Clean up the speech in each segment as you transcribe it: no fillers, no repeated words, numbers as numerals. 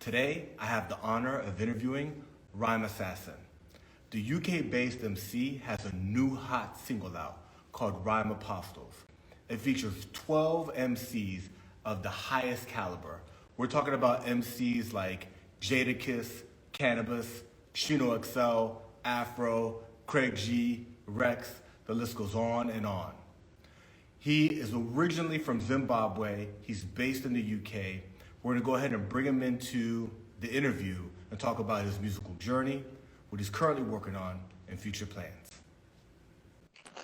Today, I have the honor of interviewing Rhyme Assassin. The UK-based MC has a new hot single out called Rhyme Apostles. It features 12 MCs of the highest caliber. We're talking about MCs like Jadakiss, Canibus, Chino XL, Afro, Craig G, Rex, the list goes on and on. He is originally from Zimbabwe. He's based in the UK. We're gonna go ahead and bring him into the interview and talk about his musical journey, what he's currently working on, and future plans.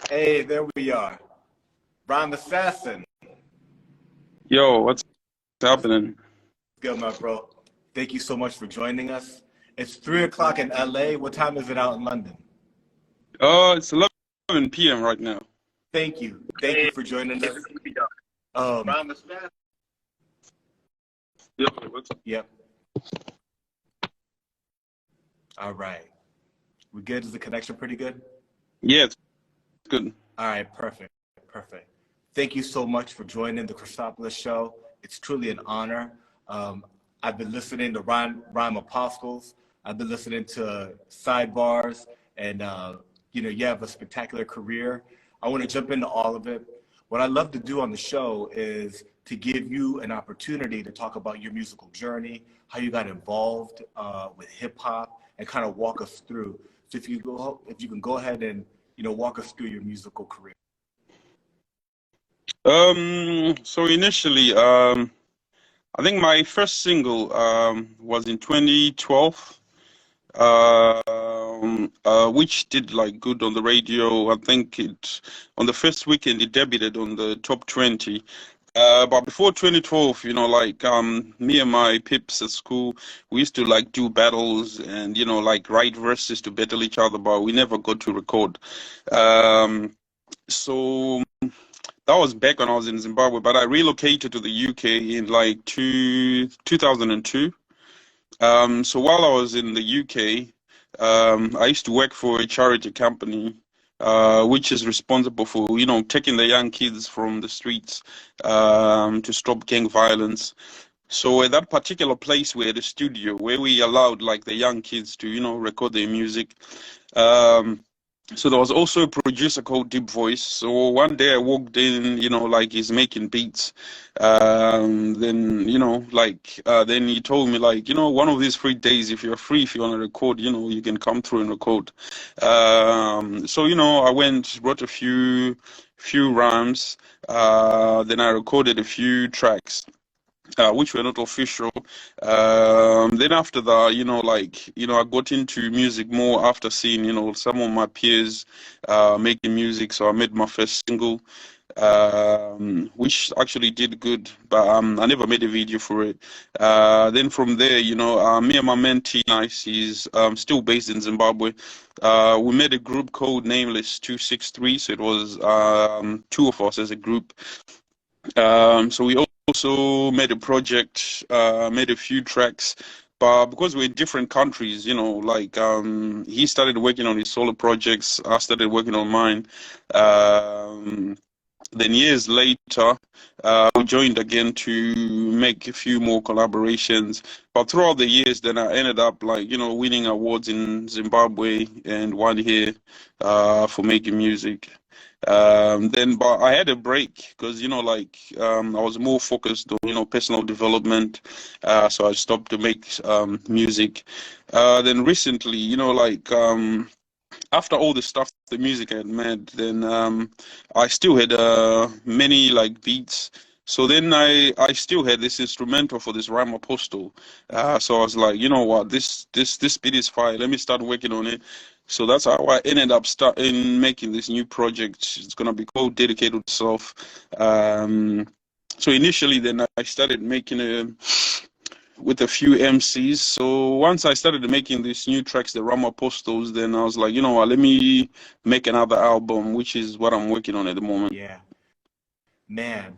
Hey, there we are. Rhyme Assassin. Yo, what's happening? Good, my bro. Thank you so much for joining us. It's 3 o'clock in LA. What time is it out in London? It's 11 p.m. right now. Thank you. Thank you for joining us. Rhyme Assassin. Yo, what's up? Yep. All right. We good? Is the connection pretty good? Yeah, it's good. All right, perfect, perfect. Thank you so much for joining the Cristopolis show. It's truly an honor. I've been listening to Rhyme Apostles. I've been listening to Sidebars, and you have a spectacular career. I want to jump into all of it. What I love to do on the show is to give you an opportunity to talk about your musical journey, how you got involved with hip hop, and kind of walk us through. So if you can go ahead and walk us through your musical career. So initially, I think my first single was in 2012, which did like good on the radio. I think on the first weekend it debuted on the top 20. But before 2012, me and my pips at school, we used to like do battles and like write verses to battle each other, but we never got to record. So that was back when I was in Zimbabwe, but I relocated to the UK in like 2002. So while I was in the UK, I used to work for a charity company, which is responsible for, taking the young kids from the streets to stop gang violence. So at that particular place, we had a studio where we allowed like the young kids to, record their music. So there was also a producer called Deep Voice. So one day I walked in, like he's making beats. Then, then he told me like, one of these free days, if you're free, if you want to record, you can come through and record. So, I went, wrote a few rhymes. Then I recorded a few tracks. Which were not official. Then after that, I got into music more after seeing, some of my peers making music. So I made my first single, which actually did good, but I never made a video for it. Then from there, me and my mentee, Nice, he's still based in Zimbabwe. We made a group called Nameless 263. So it was two of us as a group. So we also made a project, made a few tracks, but because we're in different countries, he started working on his solo projects, I started working on mine. Then years later, we joined again to make a few more collaborations. But throughout the years, then I ended up winning awards in Zimbabwe and one here for making music. But I had a break because I was more focused on personal development, so I stopped to make music. Then recently, after all the stuff, the music I had made, then I still had many beats. So then I still had this instrumental for this Rhyme Apostle. So I was like, you know what, this beat is fire. Let me start working on it. So that's how I ended up starting making this new project. It's gonna be called Dedicated Self. So initially, then I started making with a few MCs. So once I started making these new tracks, the Rhyme Apostles, then I was like, you know what, let me make another album, which is what I'm working on at the moment. Yeah, man,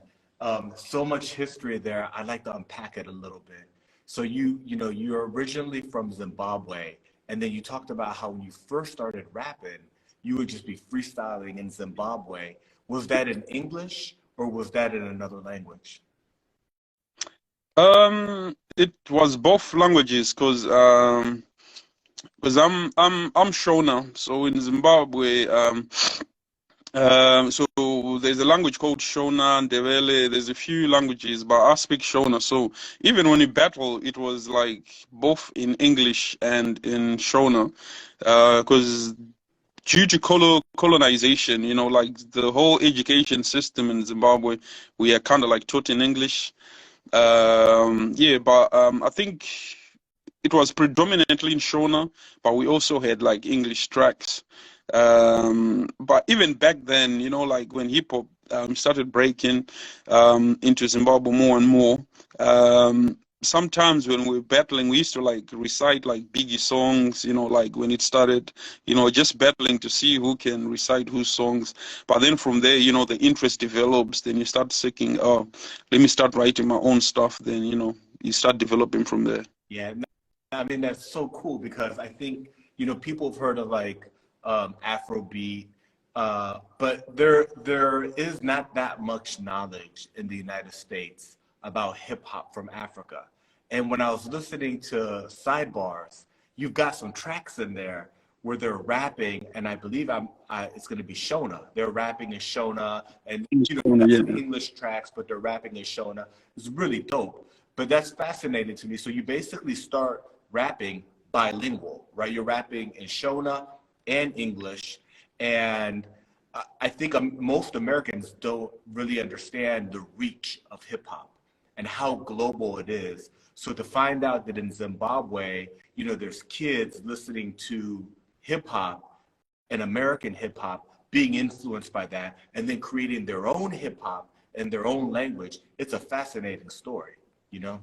so much history there. I'd like to unpack it a little bit. So you're originally from Zimbabwe. And then you talked about how when you first started rapping, you would just be freestyling in Zimbabwe. Was that in English or was that in another language? It was both languages, cause I'm Shona, so in Zimbabwe, so there's a language called Shona and Ndebele. There's a few languages, but I speak Shona. So even when we battle, it was like both in English and in Shona, because due to colonization, like the whole education system in Zimbabwe, we are kind of like taught in English. Yeah, but I think it was predominantly in Shona, but we also had like English tracks. But even back then, like when hip hop started breaking into Zimbabwe more and more, sometimes when we were battling, we used to like recite like Biggie songs, like when it started, just battling to see who can recite whose songs. But then from there, the interest develops, then you start seeking, oh, let me start writing my own stuff. Then, you start developing from there. Yeah, no, I mean that's so cool because I think people have heard of like Afrobeat, but there is not that much knowledge in the United States about hip hop from Africa. And when I was listening to Sidebars, you've got some tracks in there where they're rapping, and I believe it's going to be Shona. They're rapping in Shona, and you got some Yeah. English tracks, but they're rapping in Shona. It's really dope. But that's fascinating to me. So you basically start rapping bilingual, right? You're rapping in Shona and English. And I think most Americans don't really understand the reach of hip hop and how global it is. So to find out that in Zimbabwe, there's kids listening to hip hop and American hip hop being influenced by that and then creating their own hip hop in their own language, it's a fascinating story, you know?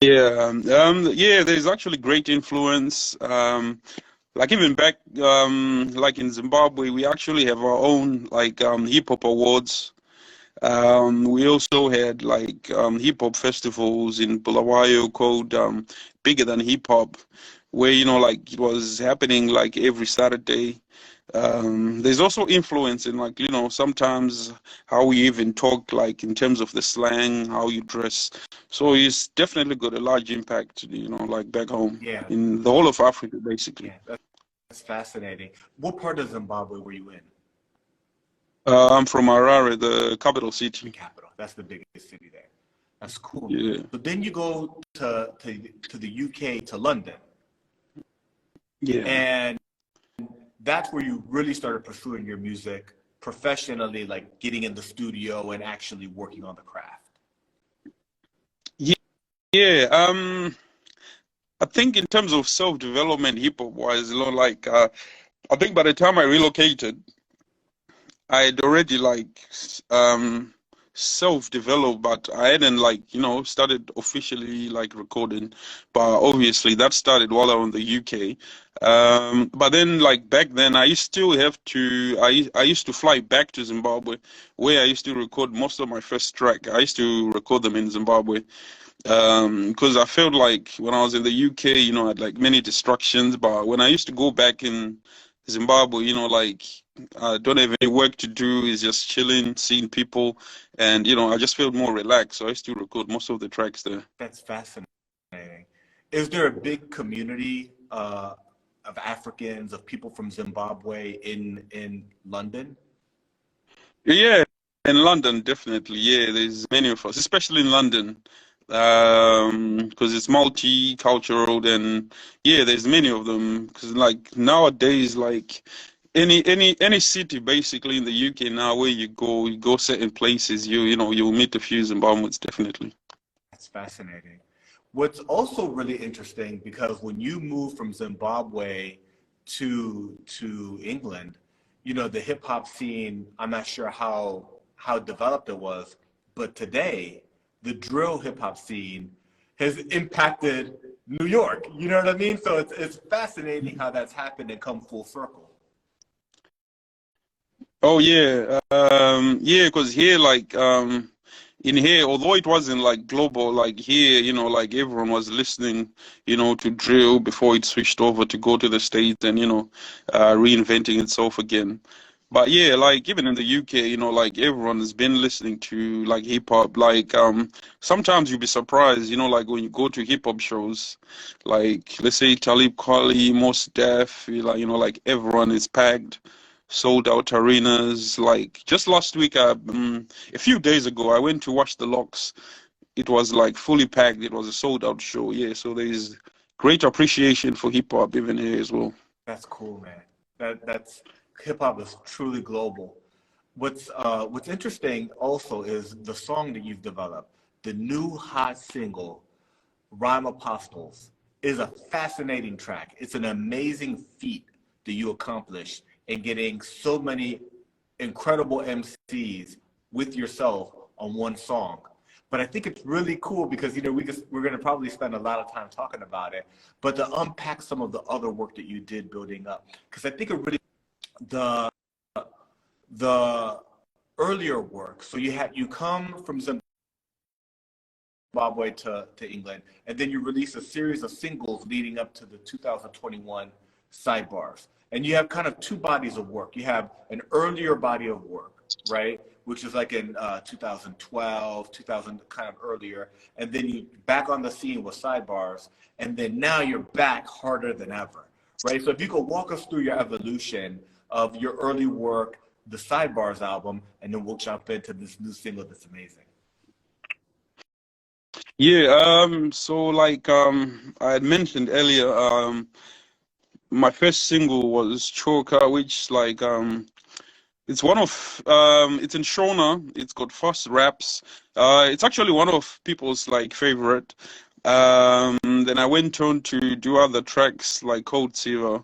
Yeah, yeah, there's actually great influence. Like even back, like in Zimbabwe, we actually have our own like hip hop awards. We also had like hip hop festivals in Bulawayo called Bigger Than Hip Hop, where like it was happening like every Saturday. There's also influence in like sometimes how we even talk, like in terms of the slang, how you dress. So it's definitely got a large impact, like back home Yeah, in the whole of Africa, basically. yeah, that's fascinating. What part of Zimbabwe were you in? I'm from Harare, the capital The city. capital. That's the biggest city there. That's cool. Yeah, So then you go to the UK, to London, yeah. and that's where you really started pursuing your music professionally, like getting in the studio and actually working on the craft. Yeah, yeah. I think in terms of self-development, hip hop wise, like I think by the time I relocated, I had already like self-developed, but I hadn't like started officially like recording. But obviously that started while I was in the UK. But then like back then, I used still have to. I used to fly back to Zimbabwe, where I used to record most of my first track. I used to record them in Zimbabwe. Because I felt like when I was in the UK, I had like many distractions, but when I used to go back in Zimbabwe, like I don't have any work to do, is just chilling, seeing people, and I just felt more relaxed. So I used to record most of the tracks there. That's fascinating. Is there a big community of Africans, of people from Zimbabwe in London? Yeah, in London, definitely. Yeah, there's many of us, especially in London, because it's multicultural, and yeah, there's many of them. Because like nowadays, like any city basically in the UK now, where you go certain places, you'll meet a few Zimbabweans definitely. That's fascinating. What's also really interesting because when you move from Zimbabwe to England, the hip hop scene, I'm not sure how developed it was, but today the drill hip hop scene has impacted New York. You know what I mean? So it's fascinating how that's happened and come full circle. Oh yeah, yeah, because here like in here, although it wasn't like global, like here, like everyone was listening, to drill before it switched over to go to the States and, reinventing itself again. But yeah, like even in the UK, like everyone has been listening to like hip hop. Like sometimes you'll be surprised, like when you go to hip hop shows, like let's say Talib Kweli, Mos Def, like everyone is packed, sold out arenas. Like just last week, a few days ago, I went to watch the Locks. It was like fully packed. It was a sold out show. Yeah, so there's great appreciation for hip hop even here as well. That's cool, man. That's hip hop is truly global. What's interesting also is the song that you've developed. The new hot single, Rhyme Apostles, is a fascinating track. It's an amazing feat that you accomplished in getting so many incredible MCs with yourself on one song. But I think it's really cool because we're going to probably spend a lot of time talking about it, but to unpack some of the other work that you did building up, because I think it really the the earlier work. So you come from Zimbabwe to England, and then you release a series of singles leading up to the 2021 sidebars. And you have kind of two bodies of work. You have an earlier body of work, right, which is like in 2012, 2000, kind of earlier, and then you back on the scene with sidebars, and then now you're back harder than ever, right? So if you could walk us through your evolution of your early work, the sidebars album, and then we'll jump into this new single that's amazing. Yeah, so like I had mentioned earlier, my first single was Choker, which like it's one of it's in Shona, it's got fast raps. It's actually one of people's like favorite. Then I went on to do other tracks like Cold Silver,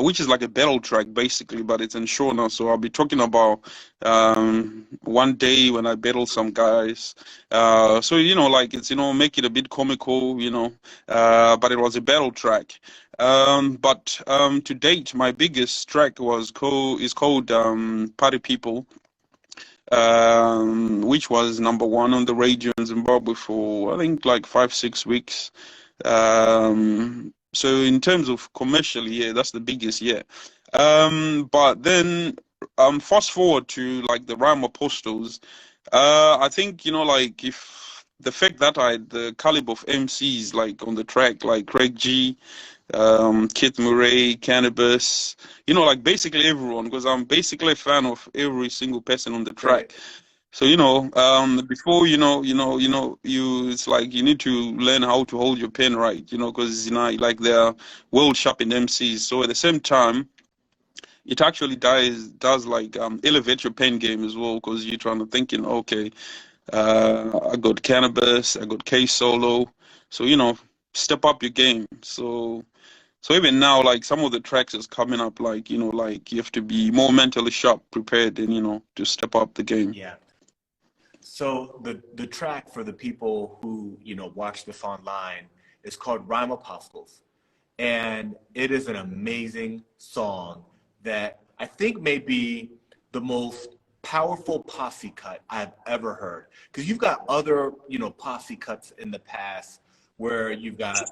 which is like a battle track basically, but it's in Shona. So I'll be talking about one day when I battle some guys. So like it's make it a bit comical, but it was a battle track. But to date, my biggest track is called Party People, which was number one on the radio in Zimbabwe for I think like 5, 6 weeks. So in terms of commercially, yeah, that's the biggest, yeah. But then fast forward to like the Rhyme Apostles, I think like if the fact that I had the caliber of MCs like on the track, like Craig G, Kid Murray, Canibus, like basically everyone, because I'm basically a fan of every single person on the Right. track. So, before it's like you need to learn how to hold your pen right, because like they're world sharpened MCs. So at the same time, it actually does like elevate your pen game as well, because you're trying to thinking, okay, I got Cannabis, I got K Solo, so step up your game. So even now, like some of the tracks is coming up, like like you have to be more mentally sharp, prepared, and to step up the game. Yeah. So the track for the people who watch this online is called Rhyme Apostles, and it is an amazing song that I think may be the most powerful posse cut I've ever heard. Because you've got other posse cuts in the past where you've got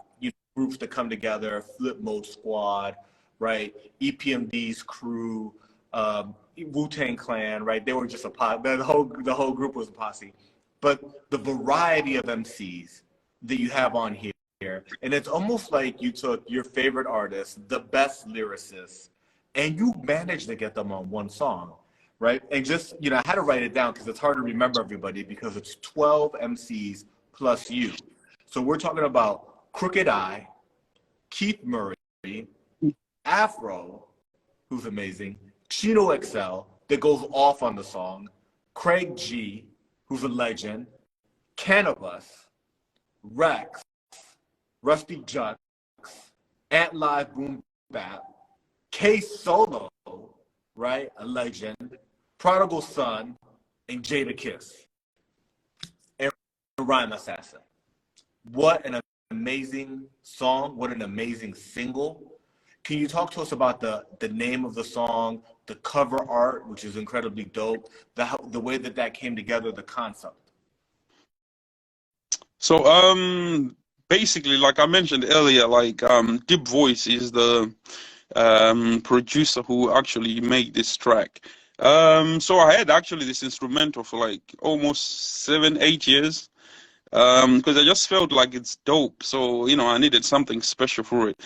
groups that come together, Flip Mode Squad, right? EPMD's crew, Wu-Tang Clan, right? They were just a posse. The whole group was a posse. But the variety of MCs that you have on here, and it's almost like you took your favorite artists, the best lyricists, and you managed to get them on one song, right? And just, I had to write it down because it's hard to remember everybody because it's 12 MCs plus you. So we're talking about Crooked Eye, Keith Murray, Afro, who's amazing, Chino XL, that goes off on the song, Craig G, who's a legend, Canibus, Rex, Rusty Jux, Ant Live Boom Bap, K Solo, right, a legend, Prodigal Son, and Jadakiss, and Rhyme Assassin. What an amazing song, what an amazing single. Can you talk to us about the name of the song, the cover art, which is incredibly dope, the way that came together, the concept? So basically, like I mentioned earlier, like deep voice is producer who actually made this track. So I had actually this instrumental for like almost 7, 8 years. Because I just felt like it's dope. So, I needed something special for it.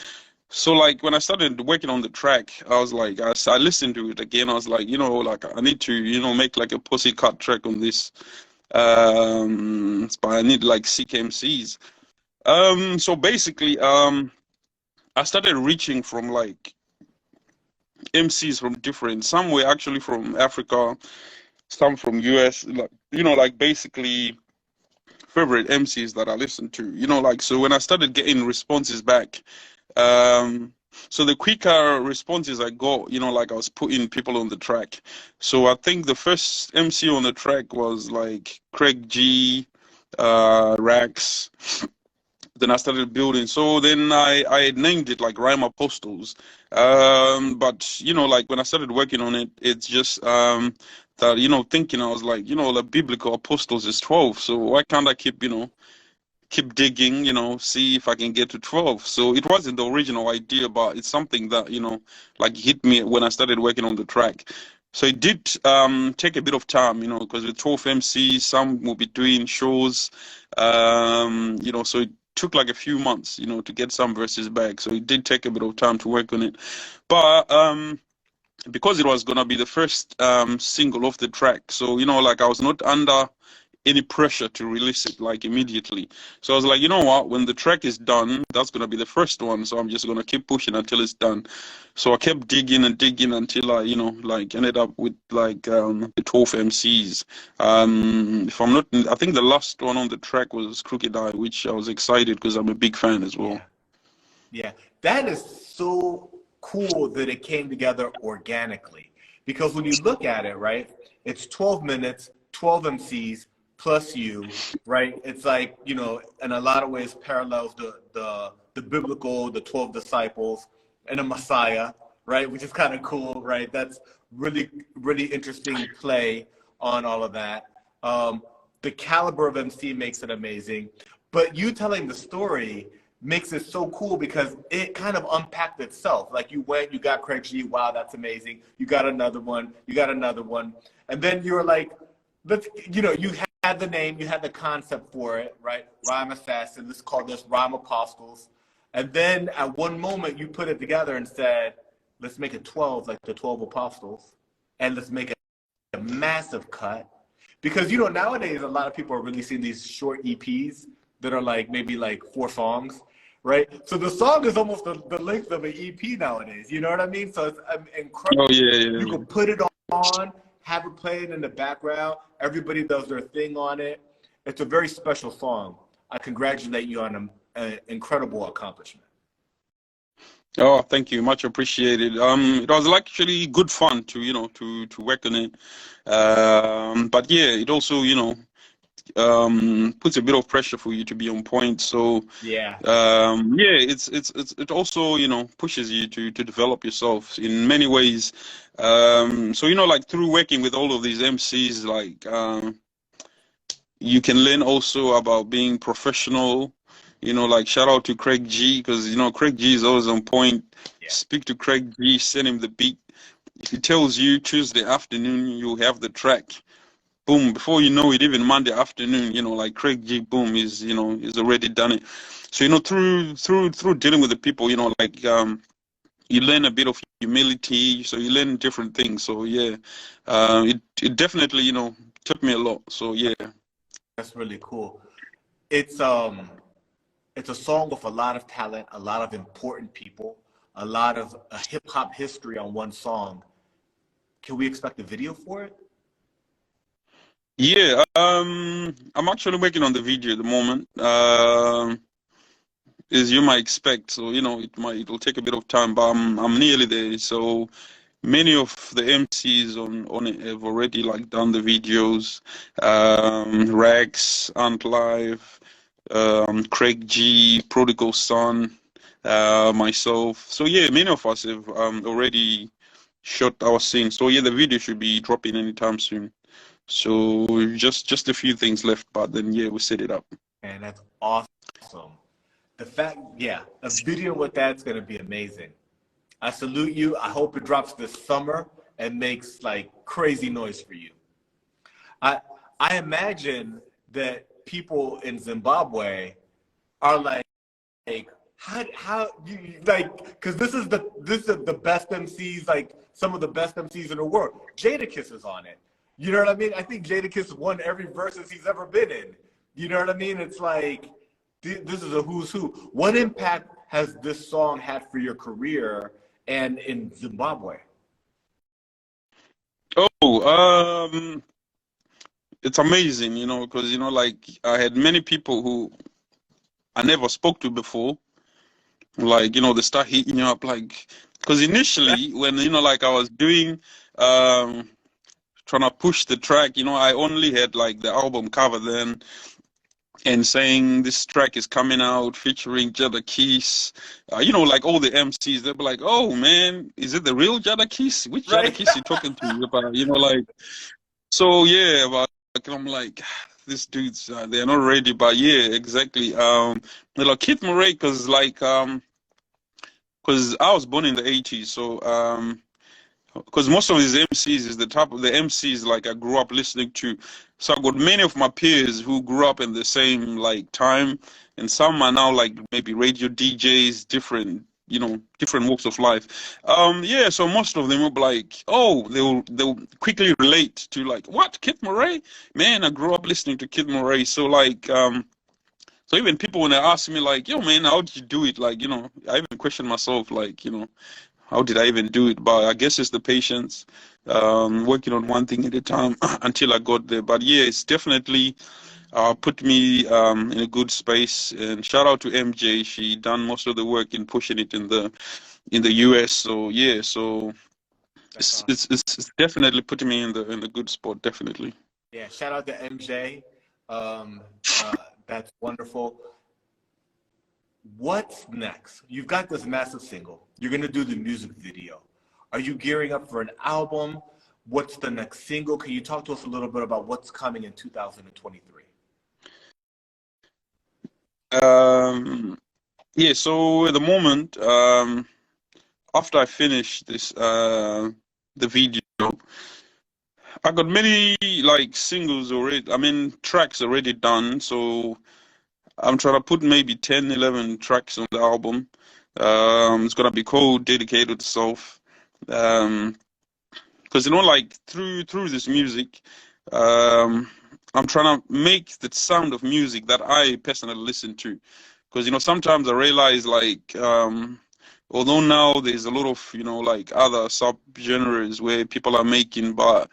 So like when I started working on the track, I was like, I listened to it again. I was like, like I need to, make like a posse cut track on this. But I need like sick MCs. So basically, I started reaching from like MCs from different. Some were actually from Africa, some from US. Like like basically favorite MCs that I listened to. Like so when I started getting responses back. So the quicker responses I got, like I was putting people on the track. So I think the first MC on the track was like Craig G, Rax. Then I started building. So then I named it like Rhyme Apostles. But like when I started working on it, it's just that thinking I was like, the biblical apostles is 12. So why can't I keep digging, see if I can get to 12. So it wasn't the original idea, but it's something that, like hit me when I started working on the track. So it did take a bit of time, because with 12 MCs, some will be doing shows, so it took like a few months, to get some verses back. So it did take a bit of time to work on it. But because it was gonna be the first single off the track, so like I was not under any pressure to release it like immediately. So I was like, you know what, when the track is done, that's gonna be the first one. So I'm just gonna keep pushing until it's done. So I kept digging and digging until I, like ended up with like the 12 MCs. If I'm not, I think the last one on the track was Crooked Eye, which I was excited because I'm a big fan as well. Yeah, that is so cool that it came together organically. Because when you look at it, right, it's 12 minutes, 12 MCs, plus you, right? It's like, in a lot of ways parallels the biblical, the 12 disciples, and the Messiah, right? Which is kind of cool, right? That's really, really interesting play on all of that. The caliber of MC makes it amazing. But you telling the story makes it so cool because it kind of unpacked itself. Like you got Craig G, wow, that's amazing. You got another one, And then you were like, you had the name, you had the concept for it, right? Rhyme Assassin, let's call this Rhyme Apostles. And then at one moment you put it together and said, let's make it 12, like the 12 apostles, and let's make a massive cut. Because, nowadays a lot of people are releasing these short EPs that are like maybe like 4 songs, right? So the song is almost the length of an EP nowadays, you know what I mean? So it's incredible. Oh yeah, You could put it on, have it playing in the background. Everybody does their thing on it. It's a very special song. I congratulate you on an incredible accomplishment. Oh, thank you, much appreciated. It was actually good fun to to work on it. But yeah, it also puts a bit of pressure for you to be on point. So yeah, it also pushes you to develop yourself in many ways. So like through working with all of these MCs, like you can learn also about being professional. Like shout out to Craig G, because Craig G is always on point. Yeah. Speak to Craig G, send him the beat. If he tells you Tuesday afternoon you have the track, boom, before you know it, even Monday afternoon, like Craig G, boom, is already done it. So through dealing with the people, like you learn a bit of humility, so you learn different things. So yeah, it definitely taught me a lot. So yeah, that's really cool. It's a song with a lot of talent, a lot of important people, a lot of hip hop history on one song. Can we expect a video for it? yeah. I'm actually working on the video at the moment. As you might expect, so it'll take a bit of time, but I'm nearly there. So many of the MCs on it have already like done the videos. Rex, Ant Live, Craig G, Prodigal Son, myself. So yeah, many of us have already shot our scene. So yeah, the video should be dropping anytime soon. So just a few things left, but then yeah, we set it up. And that's awesome. The fact, yeah, a video with that's going to be amazing. I salute you. I hope it drops this summer and makes like crazy noise for you. I I imagine that people in Zimbabwe are like how you like because this is the best MCs, like some of the best MCs in the world. Jadakiss is on it. You know what I mean? I think Jadakiss won every versus he's ever been in. You know what I mean? It's like this is a who's who. What impact has this song had for your career and in Zimbabwe? Oh, it's amazing, because like I had many people who I never spoke to before, like they start hitting you up, like because initially when like I was doing um trying to push the track, I only had like the album cover then and saying this track is coming out featuring Jadakiss, like all the MCs, they'll be like, oh man, is it the real Jadakiss? Which Right? Jadakiss you talking to? But like, so yeah, but like, I'm like, these dudes, they're not ready. But yeah, exactly. Like Keith Murray, because I was born in the 80s, so because most of these MCs is the type of the MCs like I grew up listening to. So I got many of my peers who grew up in the same like time, and some are now like maybe radio DJs, different walks of life. Yeah, so most of them will be like, oh, they'll quickly relate to like, what, Kid Murray? Man, I grew up listening to Kid Murray. So like, so even people when they ask me like, yo man, how did you do it? Like, I even question myself like, how did I even do it? But I guess it's the patience, working on one thing at a time until I got there. But yeah, it's definitely put me in a good space. And shout out to MJ. She done most of the work in pushing it in the US. So yeah, so That's it's awesome. it's it's definitely putting me in the good spot. Definitely. Yeah, shout out to MJ. Um, that's wonderful. What's next? You've got this massive single. You're going to do the music video. Are you gearing up for an album? What's the next single? Can you talk to us a little bit about what's coming in 2023? Um, yeah. So at the moment, after I finish this the video, I got many like singles already. I mean tracks already done. So I'm trying to put maybe 10, 11 tracks on the album. It's gonna be called Dedicated to Self. Um, because like through this music, um, I'm trying to make the sound of music that I personally listen to. Because sometimes I realize like although now there's a lot of like other sub genres where people are making, but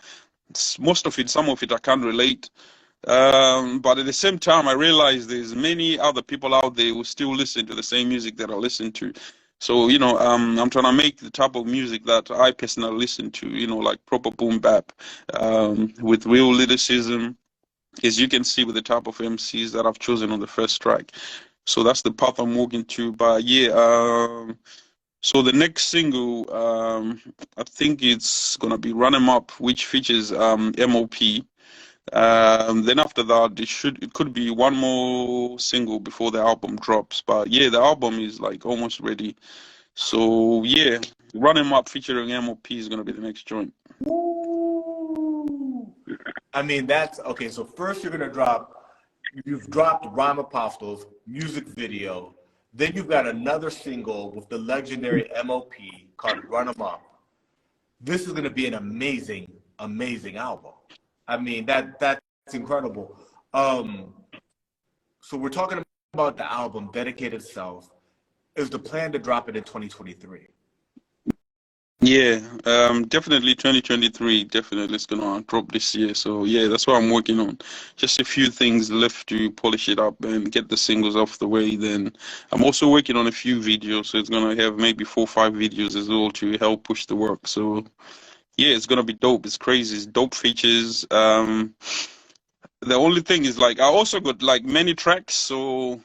most of it, some of it I can't relate. But at the same time, I realize there's many other people out there who still listen to the same music that I listen to. So, I'm trying to make the type of music that I personally listen to, like proper boom bap, with real lyricism, as you can see with the type of MCs that I've chosen on the first track. So that's the path I'm walking to. But yeah, so the next single, I think it's gonna be Run 'Em Up, which features M.O.P. Then after that, it could be one more single before the album drops. But yeah, the album is like almost ready. So yeah, Run 'Em Up featuring M.O.P is gonna be the next joint. Woo! I mean, that's okay. So first you've dropped Rhyme Apostles music video. Then you've got another single with the legendary M.O.P called Run 'Em Up. This is going to be an amazing, amazing album. I mean, that's incredible. Um, so we're talking about the album Dedicated Self. Is the plan to drop it in 2023? Yeah, definitely 2023. Definitely it's gonna drop this year. So yeah, that's what I'm working on. Just a few things left to polish it up and get the singles off the way. Then I'm also working on a few videos, so it's gonna have maybe 4 or 5 videos as well to help push the work. So yeah, it's gonna be dope. It's crazy. It's dope features. The only thing is like I also got like many tracks, so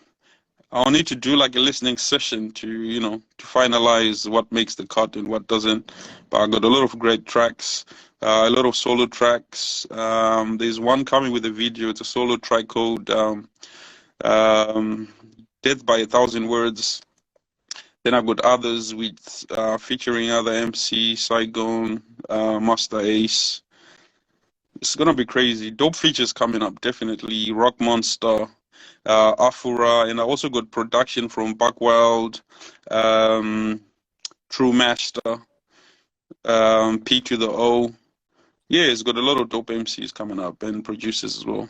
I'll need to do like a listening session to finalize what makes the cut and what doesn't. But I got a lot of great tracks, a lot of solo tracks. There's one coming with a video. It's a solo track called um, "Death by a Thousand Words." Then I've got others with featuring other MC, Saigon, Masta Ace. It's gonna be crazy. Dope features coming up, definitely. Rock Monster, Afura, and I also got production from Buckwild, um, True Master, P to the O. Yeah, it's got a lot of dope MCs coming up and producers as well.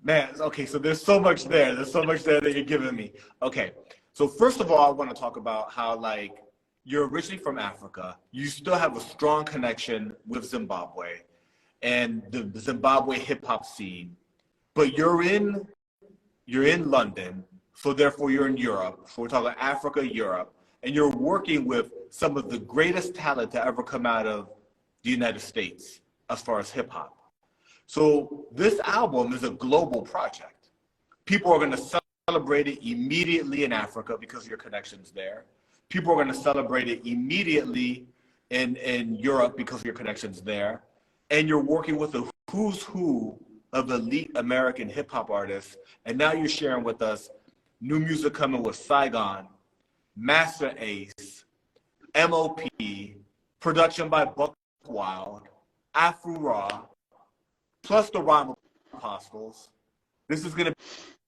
Man, okay, so there's so much there. There's so much there that you're giving me. Okay, so first of all, I want to talk about how, like, you're originally from Africa. You still have a strong connection with Zimbabwe and the Zimbabwe hip hop scene, but you're in London, so therefore you're in Europe. So we're talking Africa, Europe, and you're working with some of the greatest talent to ever come out of the United States as far as hip hop. So this album is a global project. People are going to celebrate it immediately in Africa because of your connections there. People are going to celebrate it immediately in Europe because of your connections there. And you're working with a who's who of elite American hip hop artists. And now you're sharing with us new music coming with Saigon, Masta Ace, M.O.P, production by Buckwild, Afro-Raw, plus the Rhyme Apostles. This is going to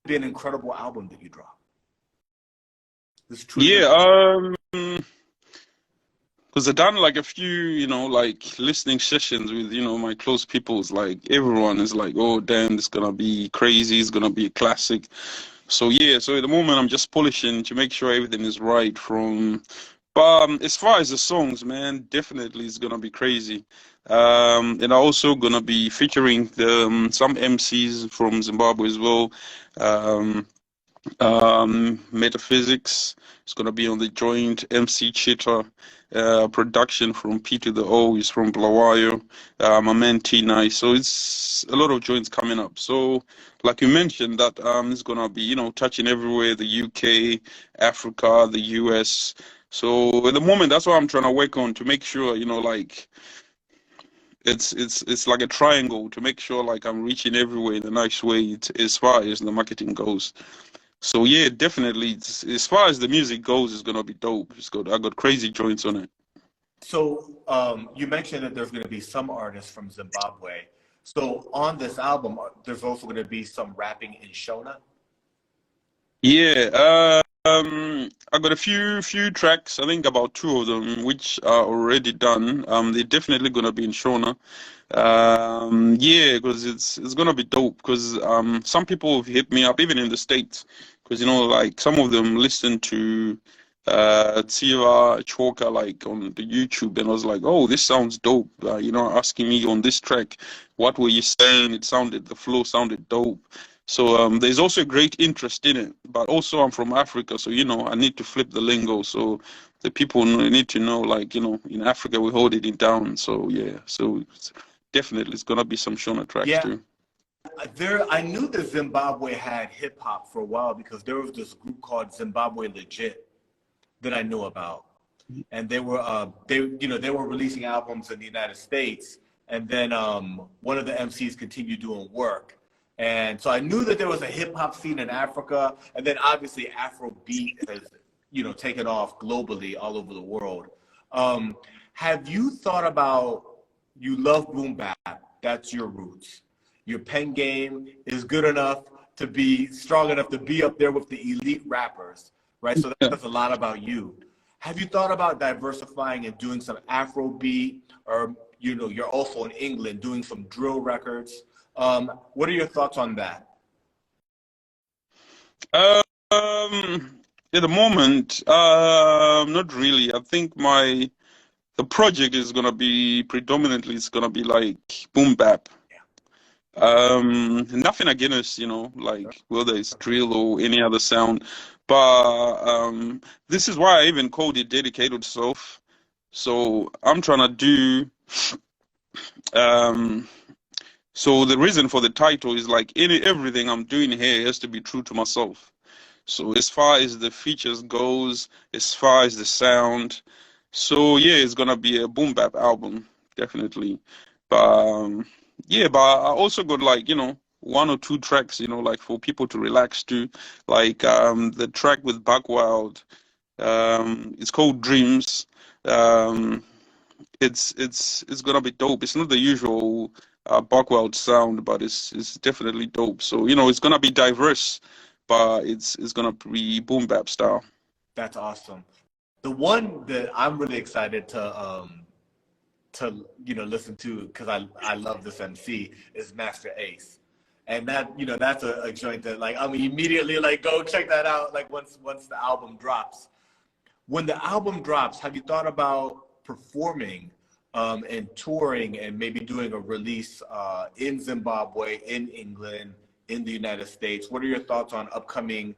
be an incredible album that you drop. This Yeah, because I've done like a few, like listening sessions with, my close people. It's like everyone is like, oh, damn, this is going to be crazy. It's going to be a classic. So, yeah, so at the moment I'm just polishing to make sure everything is right but as far as the songs, man, definitely it's going to be crazy. And I'm also going to be featuring some MCs from Zimbabwe as well. Metaphysics is going to be on the joint. MC Cheetah, production from P to the O is from Blawayo. My man T Nice. So it's a lot of joints coming up. So like you mentioned, that it's going to be touching everywhere: the UK, Africa, the US. So at the moment, that's what I'm trying to work on, to make sure like it's like a triangle, to make sure like I'm reaching everywhere in a nice way, as far as the marketing goes. So yeah, definitely. As far as the music goes, it's gonna be dope. I got crazy joints on it. So you mentioned that there's going to be some artists from Zimbabwe. So on this album, there's also going to be some rapping in Shona. Yeah, I got a few tracks. I think about two of them, which are already done. They're definitely gonna be in Shona. Yeah, because it's gonna be dope. Because some people have hit me up, even in the States, because like some of them listen to Tsiva Choka like on the YouTube, and I was like, oh, this sounds dope. Asking me on this track, what were you saying? The flow sounded dope. So there's also great interest in it, but also I'm from Africa, so I need to flip the lingo. So the people need to know, like in Africa we hold it down. So yeah, so definitely it's gonna be some Shona tracks Yeah, too. I knew that Zimbabwe had hip hop for a while because there was this group called Zimbabwe Legit that I knew about, and they were releasing albums in the United States, and then one of the MCs continued doing work. And so I knew that there was a hip hop scene in Africa, and then obviously Afrobeat has, taken off globally all over the world. Have you thought about, you love boom bap, that's your roots. Your pen game is good enough to be strong enough to be up there with the elite rappers, right? So Yeah. that's a lot about you. Have you thought about diversifying and doing some Afrobeat, or you're also in England doing some drill records? What are your thoughts on that? At the moment, not really. I think the project is gonna be predominantly, it's gonna be like boom bap. Nothing against, like whether it's drill or any other sound, but this is why I even called it Dedicated Self. So I'm trying to do, um, so the reason for the title is like everything I'm doing here has to be true to myself. So as far as the features goes, as far as the sound, so yeah, it's gonna be a boom bap album, definitely. But yeah, but I also got like, one or two tracks, like for people to relax to, like the track with Buckwild. It's called Dreams. Um, it's gonna be dope. It's not the usual Buckwild sound, but it's definitely dope. So it's gonna be diverse, but it's gonna be boom bap style. That's awesome. The one that I'm really excited to listen to because I love this MC is Masta Ace, and that that's a joint that like I'm immediately like go check that out like once the album drops. When the album drops, have you thought about performing and touring and maybe doing a release in Zimbabwe, in England, in the United States? What are your thoughts on upcoming,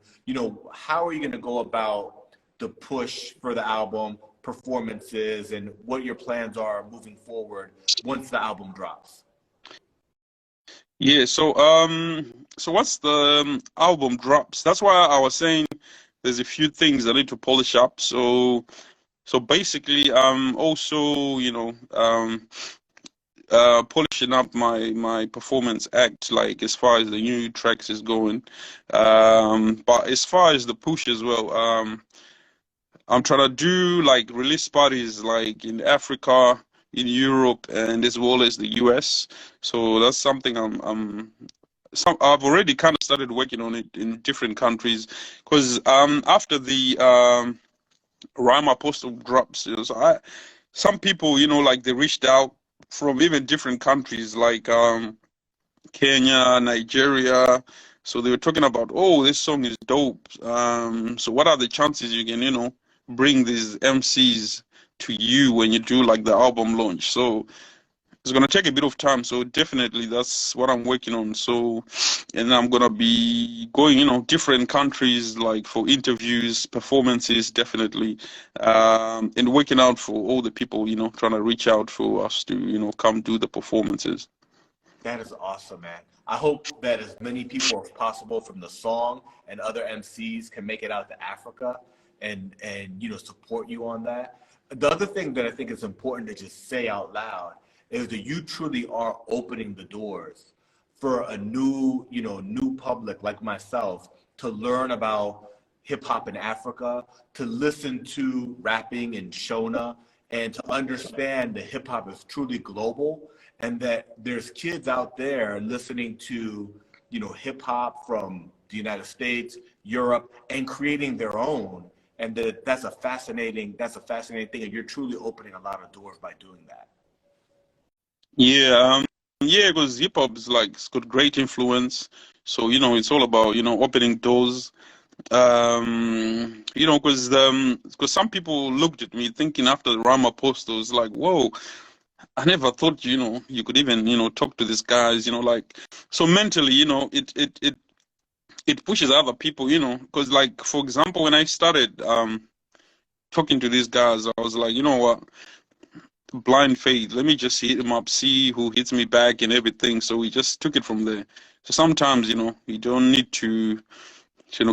how are you going to go about the push for the album, performances, and what your plans are moving forward once the album drops? Yeah, so once the album drops, that's why I was saying there's a few things I need to polish up. So basically, also, polishing up my performance act, like as far as the new tracks is going. But as far as the push as well, I'm trying to do like release parties like in Africa, in Europe, and as well as the US. So that's something I've already kind of started working on it in different countries because after the Rhyme Apostle drops, so some people, like they reached out from even different countries like Kenya, Nigeria. So they were talking about, oh, this song is dope. So what are the chances you can, bring these MCs to you when you do like the album launch? So it's gonna take a bit of time. So definitely that's what I'm working on. So, and I'm gonna be going, different countries like for interviews, performances, definitely, and working out for all the people, trying to reach out for us to, come do the performances. That is awesome, man. I hope that as many people as possible from the song and other MCs can make it out to Africa and support you on that. The other thing that I think is important to just say out loud is that you truly are opening the doors for a new public like myself to learn about hip hop in Africa, to listen to rapping in Shona, and to understand that hip hop is truly global and that there's kids out there listening to, hip hop from the United States, Europe, and creating their own. And that's a fascinating thing. And you're truly opening a lot of doors by doing that. Yeah, yeah, because hip hop is like it's got great influence. So it's all about opening doors. Because some people looked at me thinking after the Rama Apostles, like, whoa, I never thought you could even talk to these guys, like so mentally, it pushes other people, because like for example, when I started talking to these guys, I was like, you know what, blind faith. Let me just hit him up, see who hits me back and everything. So we just took it from there. So sometimes, you don't need to,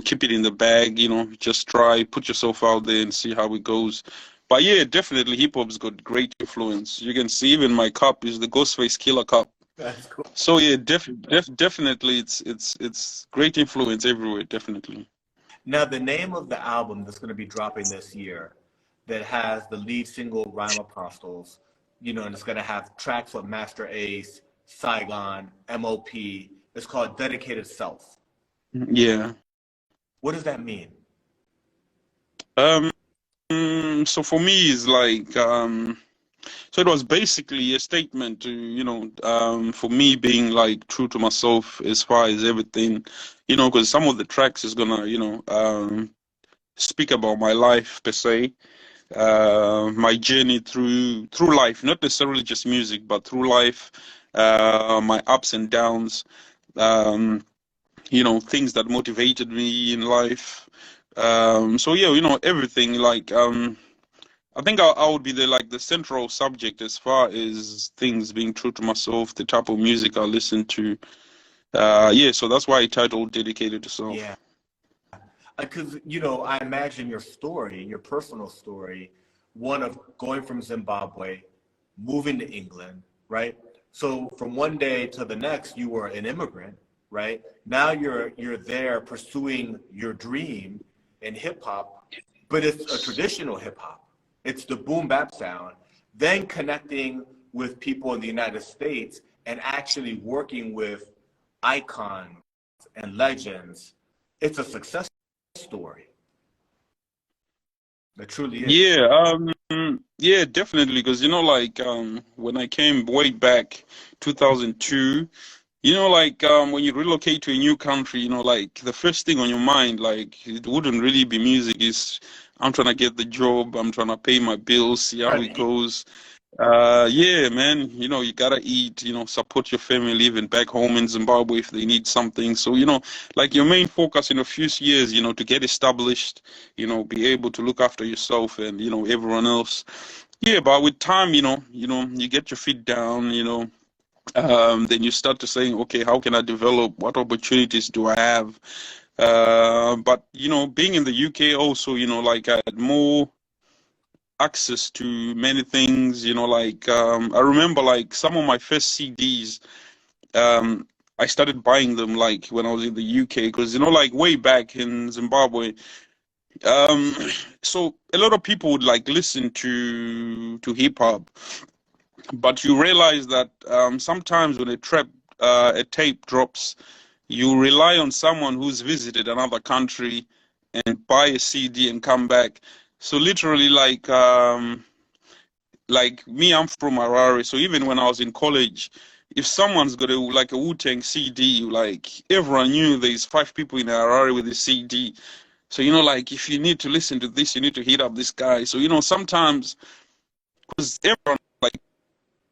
keep it in the bag, just try, put yourself out there and see how it goes. But yeah, definitely hip hop's got great influence. You can see even my cup is the Ghostface Killer cup. That's cool. So yeah, definitely it's great influence everywhere, definitely. Now, the name of the album that's going to be dropping this year that has the lead single Rhyme Apostles, and it's going to have tracks with Masta Ace, Saigon, M.O.P. It's called Dedicated Self. Yeah. What does that mean? Um, so for me, it's like so it was basically a statement to for me being like true to myself as far as everything, because some of the tracks is gonna speak about my life per se, my journey through life, not necessarily just music, but through life, my ups and downs, um, things that motivated me in life. So yeah, everything like I think I would be the central subject as far as things being true to myself, the type of music I listen to. Yeah, so that's why I titled Dedicated to Yeah, Self. because I imagine your story, your personal story, one of going from Zimbabwe, moving to England, right? So from one day to the next, you were an immigrant, right? Now you're there pursuing your dream in hip hop, but it's a traditional hip hop. It's the boom bap sound. Then connecting with people in the United States and actually working with icons and legends. It's a success story. It truly is. Yeah, yeah, definitely. Because like when I came way back, 2002. Like when you relocate to a new country, like the first thing on your mind, like it wouldn't really be music. Is I'm trying to get the job, I'm trying to pay my bills, see how it goes. Yeah, man, you gotta eat, support your family, even back home in Zimbabwe if they need something. So, like your main focus in a few years, to get established, be able to look after yourself and, everyone else. Yeah, but with time, you get your feet down, then you start to saying, okay, how can I develop? What opportunities do I have? But being in the UK also, like I had more access to many things. Like I remember like some of my first CDs. I started buying them like when I was in the UK because like way back in Zimbabwe. Um, so a lot of people would like listen to hip hop, but you realize that sometimes when a tape drops, you rely on someone who's visited another country and buy a CD and come back. So literally, like me, I'm from Harare. So even when I was in college, if someone's got a Wu-Tang CD, like everyone knew there's 5 people in Harare with a CD. So like if you need to listen to this, you need to hit up this guy. So sometimes because everyone like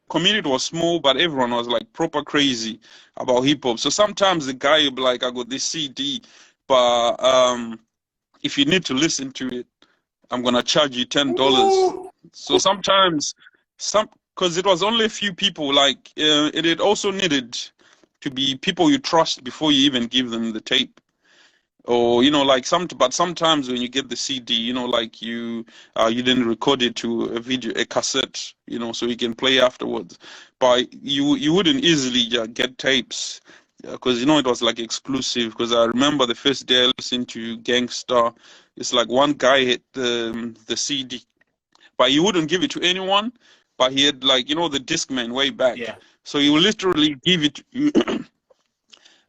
community was small, but everyone was like proper crazy about hip hop. So sometimes the guy would be like, I got this CD, but if you need to listen to it, I'm gonna charge you $10. So sometimes because it was only a few people, like it also needed to be people you trust before you even give them the tape. Or like but sometimes when you get the CD, like you didn't record it to a cassette, so you can play afterwards. But you wouldn't easily get tapes because it was like exclusive. Because I remember the first day I listened to Gangsta, it's like one guy hit the CD, but he wouldn't give it to anyone. But he had like the Discman way back, Yeah. so he would literally give it.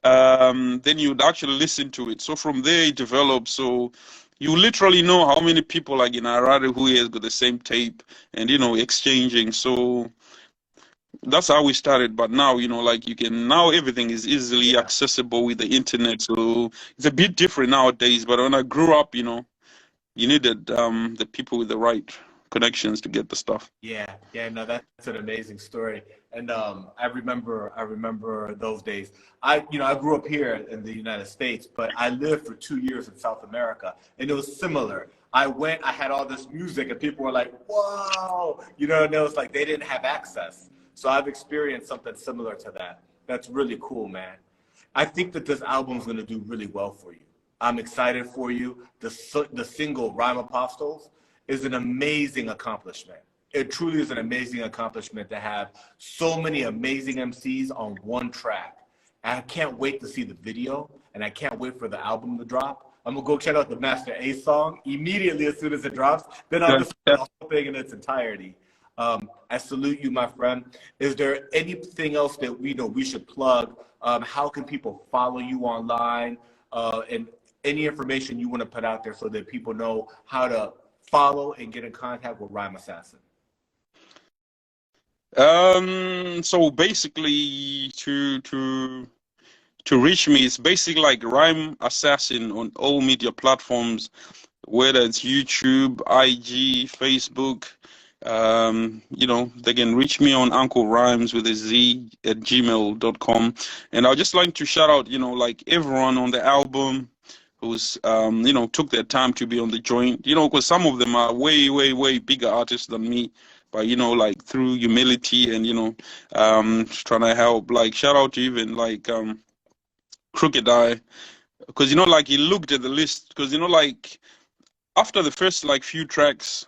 Then you'd actually listen to it. So from there it develops. So you literally know how many people like in Harare who has got the same tape and exchanging. So that's how we started. But now like you can now everything is easily accessible with the internet. So it's a bit different nowadays. But when I grew up, you needed the people with the right connections to get the stuff. Yeah, no, that's an amazing story. And I remember those days. I grew up here in the United States, but I lived for 2 years in South America, and it was similar. I had all this music, and people were like, "Whoa!" And it was like they didn't have access. So I've experienced something similar to that. That's really cool, man. I think that this album is going to do really well for you. I'm excited for you. The single Rhyme Apostles is an amazing accomplishment. It truly is an amazing accomplishment to have so many amazing MCs on one track. I can't wait to see the video, and I can't wait for the album to drop. I'm gonna go check out the Masta Ace song immediately as soon as it drops. Then I'll listen to the whole thing in its entirety. I salute you, my friend. Is there anything else that we should plug? How can people follow you online? And any information you want to put out there so that people know how to follow and get in contact with Rhyme Assassin? So basically to reach me, it's basically like Rhyme Assassin on all media platforms, whether it's YouTube, IG, Facebook. They can reach me on Uncle Rhymes with a Z at gmail.com. And I'd just like to shout out, like everyone on the album who's, took their time to be on the joint, because some of them are way, way, way bigger artists than me. But, like through humility and, trying to help, like shout out to even like Crooked Eye, because, like he looked at the list, because, like after the first like few tracks,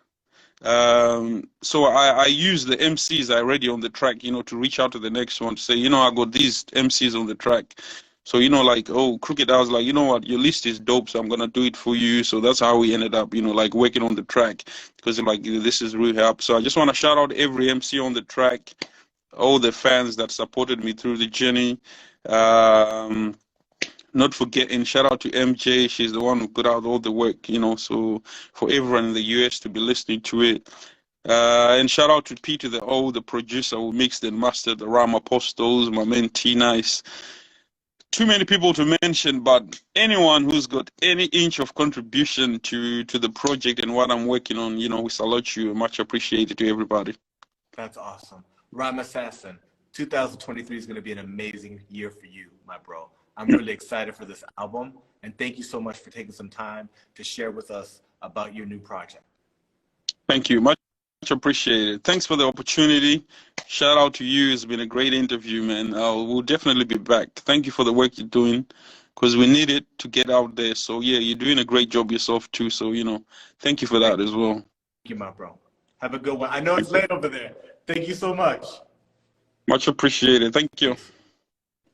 so I use the MCs I already on the track, to reach out to the next one to say, I got these MCs on the track. So, you know, like, oh, Crooked, I was like, you know what, your list is dope, so I'm gonna do it for you. So that's how we ended up, you know, like working on the track, because like this is real help. So I just want to shout out every MC on the track, all the fans that supported me through the journey. Um, Not forgetting, shout out to MJ. She's the one who put out all the work, you know. So for everyone in the US to be listening to it. And shout out to Peter, the producer who mixed and mastered the Ram Apostles, my man T Nice. Too many people to mention, but anyone who's got any inch of contribution to the project and what I'm working on, you know, we salute you. Much appreciated to everybody. That's awesome. Rhyme Assassin, 2023 is going to be an amazing year for you, my bro. I'm really excited for this album, and thank you so much for taking some time to share with us about your new project. Thank you. Much appreciated. Thanks for the opportunity. Shout out to you. It's been a great interview, man. We'll definitely be back. Thank you for the work you're doing, because we need it to get out there. So, yeah, you're doing a great job yourself, too. So, you know, thank you for that as well. Thank you, my bro. Have a good one. I know it's late over there. Thank you so much. Much appreciated. Thank you.